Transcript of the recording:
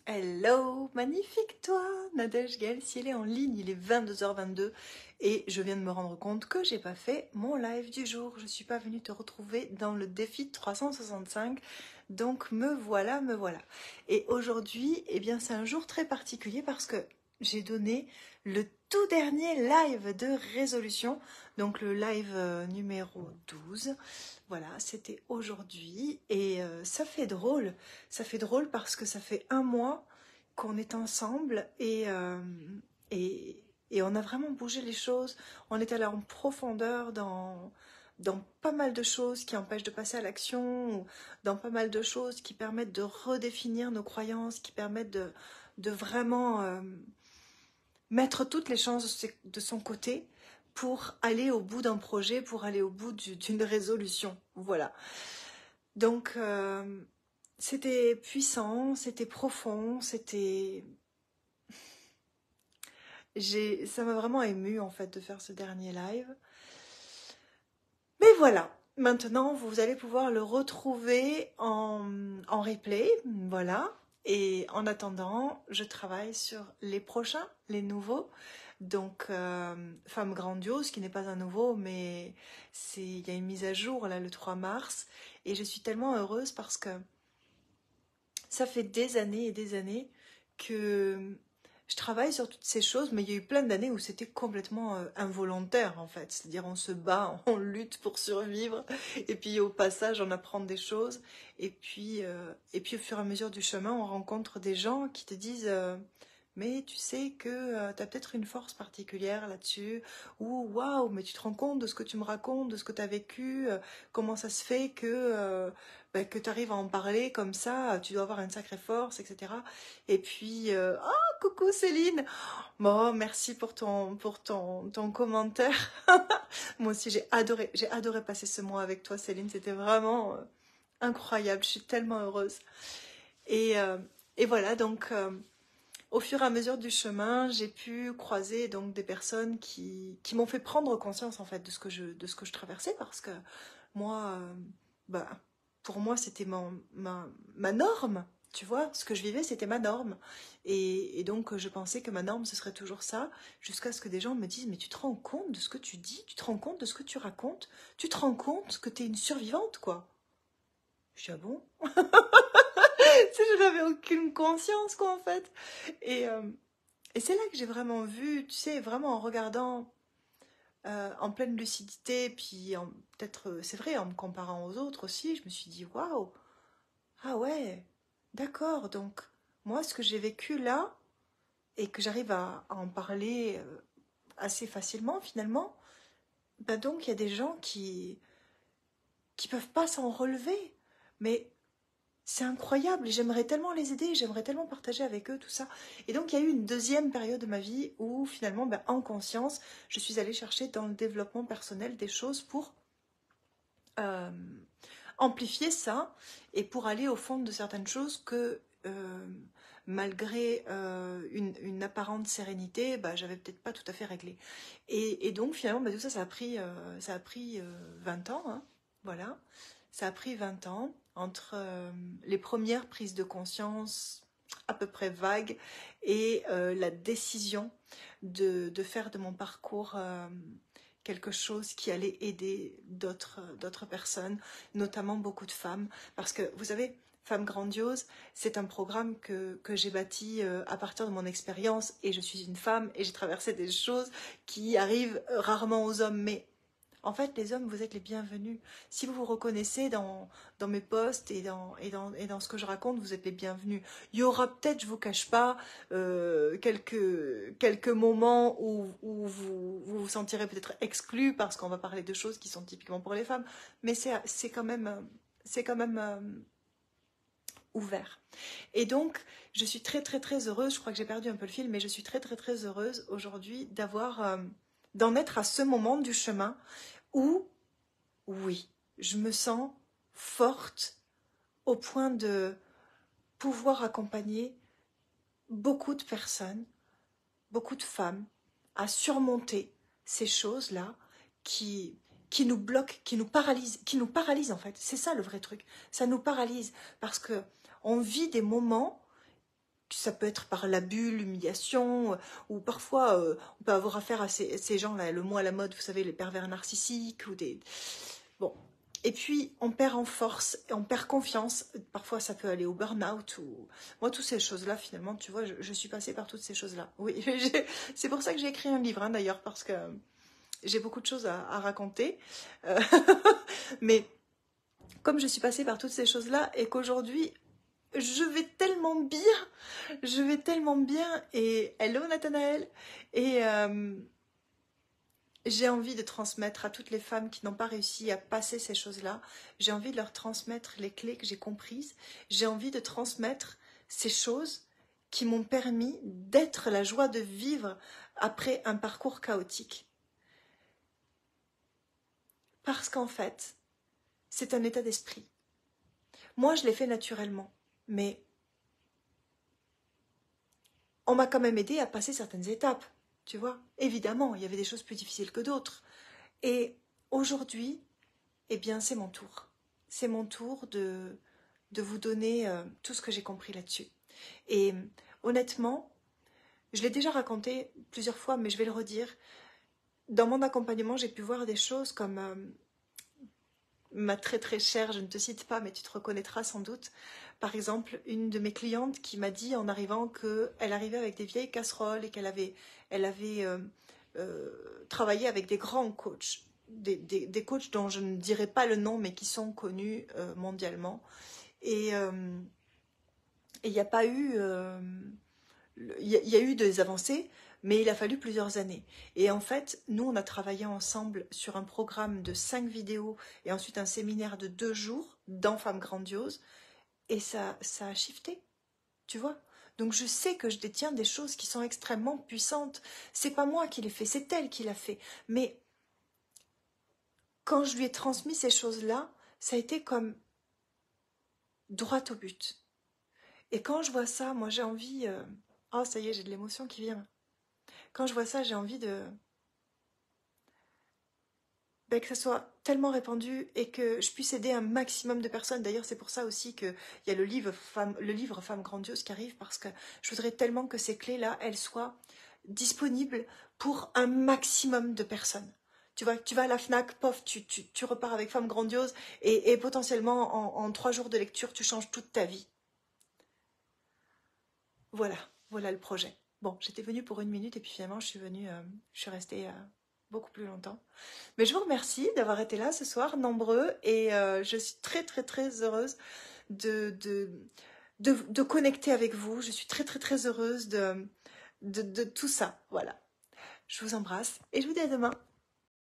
Hello, magnifique toi, Nadège Gaël, si elle est en ligne, il est 22h22 et je viens de me rendre compte que j'ai pas fait mon live du jour. Je suis pas venue te retrouver dans le défi de 365, donc me voilà, me voilà. Et aujourd'hui, eh bien c'est un jour très particulier parce que j'ai donné le tout dernier live de résolution, donc le live numéro 12. Voilà, c'était aujourd'hui et ça fait drôle parce que ça fait un mois qu'on est ensemble et, et on a vraiment bougé les choses. On est allé en profondeur dans pas mal de choses qui empêchent de passer à l'action, ou dans pas mal de choses qui permettent de redéfinir nos croyances, qui permettent de vraiment mettre toutes les chances de son côté pour aller au bout d'un projet, pour aller au bout d'une résolution. Voilà. Donc, c'était puissant, c'était profond, ça m'a vraiment émue en fait de faire ce dernier live. Mais voilà, maintenant vous allez pouvoir le retrouver en replay, voilà. Et en attendant, je travaille sur les prochains, les nouveaux. Donc, Femme Grandiose, qui n'est pas un nouveau, mais il y a une mise à jour là le 3 mars. Et je suis tellement heureuse parce que ça fait des années et des années que je travaille sur toutes ces choses, mais il y a eu plein d'années où c'était complètement involontaire en fait. C'est-à-dire on se bat, on lutte pour survivre, et puis au passage on apprend des choses, et puis au fur et à mesure du chemin on rencontre des gens qui te disent mais tu sais que tu as peut-être une force particulière là-dessus, ou waouh, mais tu te rends compte de ce que tu me racontes, de ce que tu as vécu, comment ça se fait que tu arrives à en parler comme ça, tu dois avoir une sacrée force, etc. Et puis, oh, coucou Céline! Bon, merci pour ton commentaire. Moi aussi, j'ai adoré passer ce mois avec toi, Céline. C'était vraiment incroyable. Je suis tellement heureuse. Et, euh, et voilà, donc, au fur et à mesure du chemin, j'ai pu croiser donc des personnes qui m'ont fait prendre conscience en fait de ce que je traversais parce que moi, bah, pour moi, c'était ma norme. Tu vois, ce que je vivais, c'était ma norme. Et donc, je pensais que ma norme, ce serait toujours ça, jusqu'à ce que des gens me disent, mais tu te rends compte de ce que tu dis, tu te rends compte de ce que tu racontes, tu te rends compte que t'es une survivante, quoi. Je dis, ah bon? Si je n'avais aucune conscience, quoi, en fait. Et, euh, et c'est là que j'ai vraiment vu, tu sais, vraiment en regardant en pleine lucidité, puis peut-être, c'est vrai, en me comparant aux autres aussi, je me suis dit, waouh, ah ouais, d'accord, donc moi, ce que j'ai vécu là, et que j'arrive à en parler assez facilement finalement, ben donc il y a des gens qui peuvent pas s'en relever. Mais c'est incroyable, et j'aimerais tellement les aider, j'aimerais tellement partager avec eux tout ça. Et donc il y a eu une deuxième période de ma vie où finalement, ben, en conscience, je suis allée chercher dans le développement personnel des choses pour euh, amplifier ça et pour aller au fond de certaines choses que malgré une apparente sérénité, bah, j'avais peut-être pas tout à fait réglé. Et donc finalement, bah, tout ça, ça a pris 20 ans, hein, voilà. Ça a pris 20 ans entre les premières prises de conscience à peu près vagues et la décision de faire de mon parcours quelque chose qui allait aider d'autres personnes, notamment beaucoup de femmes. Parce que, vous savez, Femmes Grandioses, c'est un programme que j'ai bâti à partir de mon expérience, et je suis une femme, et j'ai traversé des choses qui arrivent rarement aux hommes, mais en fait, les hommes, vous êtes les bienvenus. Si vous vous reconnaissez dans mes posts et dans ce que je raconte, vous êtes les bienvenus. Il y aura peut-être, je vous cache pas, quelques moments où vous sentirez peut-être exclus parce qu'on va parler de choses qui sont typiquement pour les femmes, mais c'est quand même ouvert. Et donc, je suis très très très heureuse, je crois que j'ai perdu un peu le fil, mais je suis très très très heureuse aujourd'hui d'en être à ce moment du chemin où, oui, je me sens forte au point de pouvoir accompagner beaucoup de personnes, beaucoup de femmes, à surmonter ces choses-là qui nous bloquent, qui nous paralysent en fait. C'est ça le vrai truc. Ça nous paralyse parce que on vit des moments ça peut être par l'abus, l'humiliation, ou parfois on peut avoir affaire à ces gens-là, le mot à la mode, vous savez, les pervers narcissiques, ou des... Bon. Et puis, on perd en force, on perd confiance. Parfois, ça peut aller au burn-out. Ou... Moi, toutes ces choses-là, finalement, tu vois, je suis passée par toutes ces choses-là. Oui, c'est pour ça que j'ai écrit un livre, hein, d'ailleurs, parce que j'ai beaucoup de choses à raconter. Euh, Mais comme je suis passée par toutes ces choses-là et qu'aujourd'hui, je vais tellement bien, et hello Nathanaël, et j'ai envie de transmettre à toutes les femmes qui n'ont pas réussi à passer ces choses-là, j'ai envie de leur transmettre les clés que j'ai comprises, j'ai envie de transmettre ces choses qui m'ont permis d'être la joie de vivre après un parcours chaotique. Parce qu'en fait, c'est un état d'esprit. Moi, je l'ai fait naturellement, mais on m'a quand même aidé à passer certaines étapes, tu vois. Évidemment, il y avait des choses plus difficiles que d'autres. Et aujourd'hui, eh bien, c'est mon tour. C'est mon tour de vous donner tout ce que j'ai compris là-dessus. Et honnêtement, je l'ai déjà raconté plusieurs fois, mais je vais le redire. Dans mon accompagnement, j'ai pu voir des choses comme ma très très chère, je ne te cite pas, mais tu te reconnaîtras sans doute. Par exemple, une de mes clientes qui m'a dit en arrivant qu'elle arrivait avec des vieilles casseroles et qu'elle avait travaillé avec des grands coachs, des coachs dont je ne dirai pas le nom, mais qui sont connus mondialement. Et il n'y a pas eu... il y a eu des avancées, mais il a fallu plusieurs années. Et en fait, nous, on a travaillé ensemble sur un programme de 5 vidéos et ensuite un séminaire de 2 jours dans Femmes Grandioses. Et ça a shifté, tu vois. Donc je sais que je détiens des choses qui sont extrêmement puissantes. C'est pas moi qui l'ai fait, c'est elle qui l'a fait. Mais quand je lui ai transmis ces choses-là, ça a été comme droit au but. Et quand je vois ça, moi j'ai envie... Oh, ça y est, j'ai de l'émotion qui vient. Quand je vois ça, j'ai envie de... que ça soit tellement répandu et que je puisse aider un maximum de personnes. D'ailleurs, c'est pour ça aussi qu'il y a le livre Femmes Grandioses qui arrive, parce que je voudrais tellement que ces clés-là, elles soient disponibles pour un maximum de personnes. Tu vas à la FNAC, pof, tu repars avec Femmes Grandioses et potentiellement en 3 jours de lecture, tu changes toute ta vie. Voilà le projet. Bon, j'étais venue pour 1 minute et puis finalement, je suis restée beaucoup plus longtemps. Mais je vous remercie d'avoir été là ce soir, nombreux, et je suis très très très heureuse de connecter avec vous. Je suis très très très heureuse de tout ça. Voilà. Je vous embrasse et je vous dis à demain.